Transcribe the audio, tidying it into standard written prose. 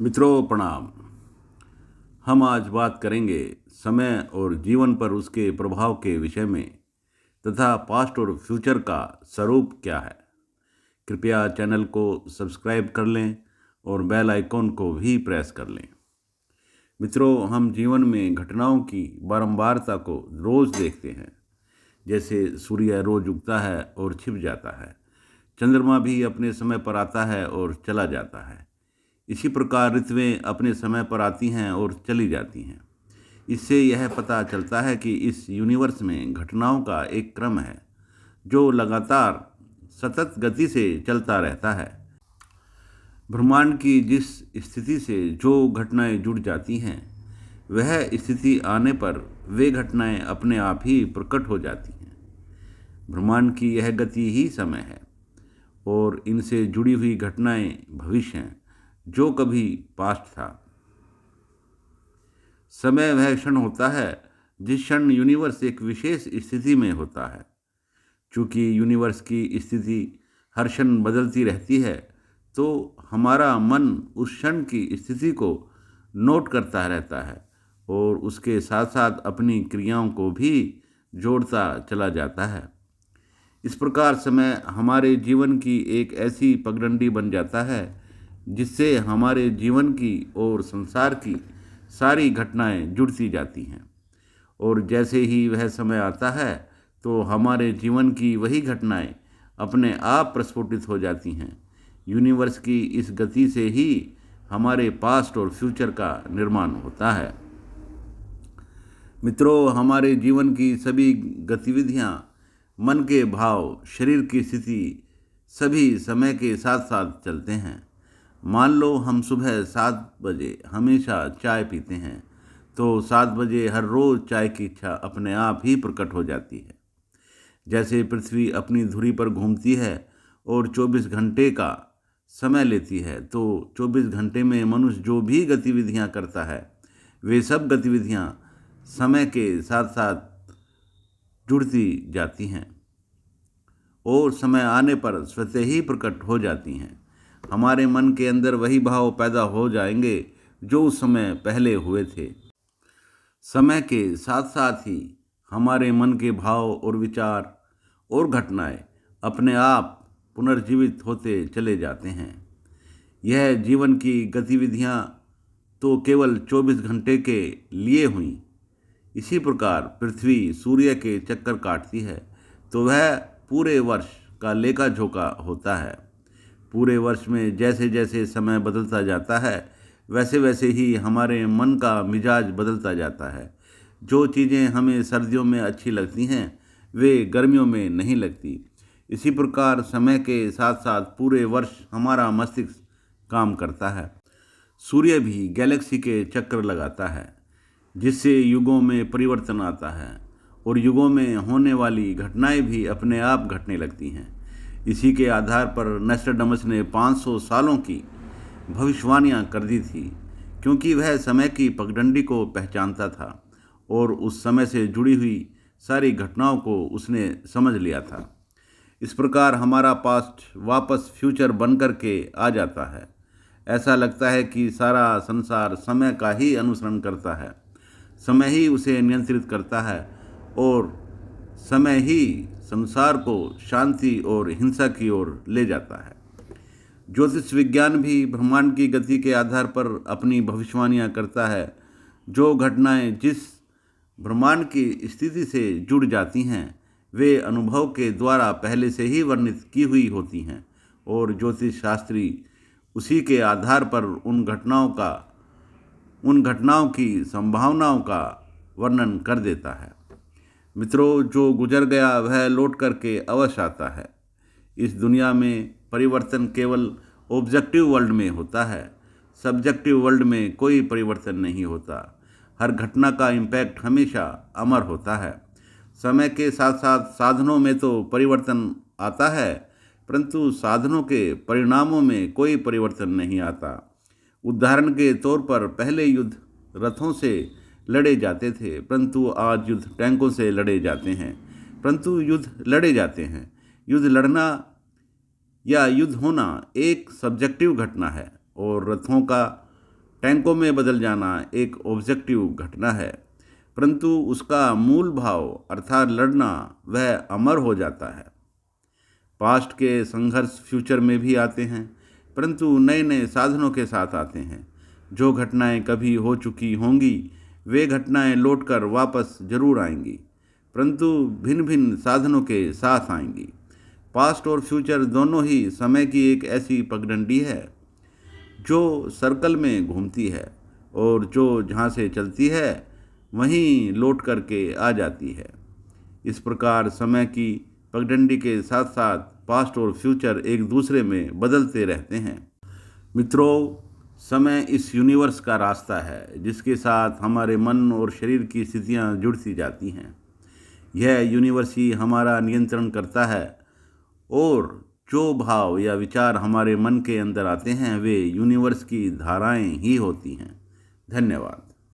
मित्रों प्रणाम। हम आज बात करेंगे समय और जीवन पर उसके प्रभाव के विषय में तथा पास्ट और फ्यूचर का स्वरूप क्या है। कृपया चैनल को सब्सक्राइब कर लें और बेल आइकॉन को भी प्रेस कर लें। मित्रों, हम जीवन में घटनाओं की बारंबारता को रोज़ देखते हैं। जैसे सूर्य रोज उगता है और छिप जाता है, चंद्रमा भी अपने समय पर आता है और चला जाता है। इसी प्रकार ऋतुएं अपने समय पर आती हैं और चली जाती हैं। इससे यह पता चलता है कि इस यूनिवर्स में घटनाओं का एक क्रम है जो लगातार सतत गति से चलता रहता है। ब्रह्मांड की जिस स्थिति से जो घटनाएं जुड़ जाती हैं, वह स्थिति आने पर वे घटनाएं अपने आप ही प्रकट हो जाती हैं। ब्रह्मांड की यह गति ही समय है और इनसे जुड़ी हुई घटनाएं भविष्य हैं जो कभी पास्ट था। समय वह क्षण होता है जिस क्षण यूनिवर्स एक विशेष स्थिति में होता है। चूंकि यूनिवर्स की स्थिति हर क्षण बदलती रहती है, तो हमारा मन उस क्षण की स्थिति को नोट करता रहता है और उसके साथ साथ अपनी क्रियाओं को भी जोड़ता चला जाता है। इस प्रकार समय हमारे जीवन की एक ऐसी पगडंडी बन जाता है जिससे हमारे जीवन की और संसार की सारी घटनाएं जुड़ती जाती हैं। और जैसे ही वह समय आता है, तो हमारे जीवन की वही घटनाएं अपने आप प्रस्फुटित हो जाती हैं। यूनिवर्स की इस गति से ही हमारे पास्ट और फ्यूचर का निर्माण होता है। मित्रों, हमारे जीवन की सभी गतिविधियां, मन के भाव, शरीर की स्थिति सभी समय के साथ साथ चलते हैं। मान लो हम सुबह 7 बजे हमेशा चाय पीते हैं, तो 7 बजे हर रोज़ चाय की इच्छा अपने आप ही प्रकट हो जाती है। जैसे पृथ्वी अपनी धुरी पर घूमती है और 24 घंटे का समय लेती है, तो 24 घंटे में मनुष्य जो भी गतिविधियां करता है, वे सब गतिविधियां समय के साथ साथ जुड़ती जाती हैं और समय आने पर स्वतः ही प्रकट हो जाती हैं। हमारे मन के अंदर वही भाव पैदा हो जाएंगे जो उस समय पहले हुए थे। समय के साथ साथ ही हमारे मन के भाव और विचार और घटनाएं अपने आप पुनर्जीवित होते चले जाते हैं। यह जीवन की गतिविधियां तो केवल 24 घंटे के लिए हुई। इसी प्रकार पृथ्वी सूर्य के चक्कर काटती है, तो वह पूरे वर्ष का लेखा जोखा होता है। पूरे वर्ष में जैसे जैसे समय बदलता जाता है, वैसे वैसे ही हमारे मन का मिजाज बदलता जाता है। जो चीज़ें हमें सर्दियों में अच्छी लगती हैं, वे गर्मियों में नहीं लगती। इसी प्रकार समय के साथ साथ पूरे वर्ष हमारा मस्तिष्क काम करता है। सूर्य भी गैलेक्सी के चक्कर लगाता है, जिससे युगों में परिवर्तन आता है और युगों में होने वाली घटनाएं भी अपने आप घटने लगती हैं। इसी के आधार पर नस्ट्राडामस ने 500 सालों की भविष्यवाणियां कर दी थी, क्योंकि वह समय की पगडंडी को पहचानता था और उस समय से जुड़ी हुई सारी घटनाओं को उसने समझ लिया था। इस प्रकार हमारा पास्ट वापस फ्यूचर बन कर के आ जाता है। ऐसा लगता है कि सारा संसार समय का ही अनुसरण करता है, समय ही उसे नियंत्रित करता है और समय ही संसार को शांति और हिंसा की ओर ले जाता है। ज्योतिष विज्ञान भी ब्रह्मांड की गति के आधार पर अपनी भविष्यवाणियां करता है। जो घटनाएं जिस ब्रह्मांड की स्थिति से जुड़ जाती हैं, वे अनुभव के द्वारा पहले से ही वर्णित की हुई होती हैं और ज्योतिष शास्त्री उसी के आधार पर उन घटनाओं की संभावनाओं का वर्णन कर देता है। मित्रों, जो गुजर गया वह लौट करके अवश्य आता है। इस दुनिया में परिवर्तन केवल ऑब्जेक्टिव वर्ल्ड में होता है, सब्जेक्टिव वर्ल्ड में कोई परिवर्तन नहीं होता। हर घटना का इम्पैक्ट हमेशा अमर होता है। समय के साथ साथ साधनों में तो परिवर्तन आता है, परंतु साधनों के परिणामों में कोई परिवर्तन नहीं आता। उदाहरण के तौर पर पहले युद्ध रथों से लड़े जाते थे, परंतु आज युद्ध टैंकों से लड़े जाते हैं। परंतु युद्ध लड़े जाते हैं। युद्ध लड़ना या युद्ध होना एक सब्जेक्टिव घटना है और रथों का टैंकों में बदल जाना एक ऑब्जेक्टिव घटना है, परंतु उसका मूल भाव अर्थात लड़ना वह अमर हो जाता है। पास्ट के संघर्ष फ्यूचर में भी आते हैं, परंतु नए नए साधनों के साथ आते हैं। जो घटनाएं कभी हो चुकी होंगी वे घटनाएं लौटकर वापस जरूर आएंगी, परंतु भिन्न भिन्न साधनों के साथ आएंगी। पास्ट और फ्यूचर दोनों ही समय की एक ऐसी पगडंडी है जो सर्कल में घूमती है और जो जहाँ से चलती है वहीं लौट करके आ जाती है। इस प्रकार समय की पगडंडी के साथ साथ पास्ट और फ्यूचर एक दूसरे में बदलते रहते हैं। मित्रों, समय इस यूनिवर्स का रास्ता है जिसके साथ हमारे मन और शरीर की स्थितियाँ जुड़ती जाती हैं। यह यूनिवर्स ही हमारा नियंत्रण करता है और जो भाव या विचार हमारे मन के अंदर आते हैं वे यूनिवर्स की धाराएं ही होती हैं। धन्यवाद।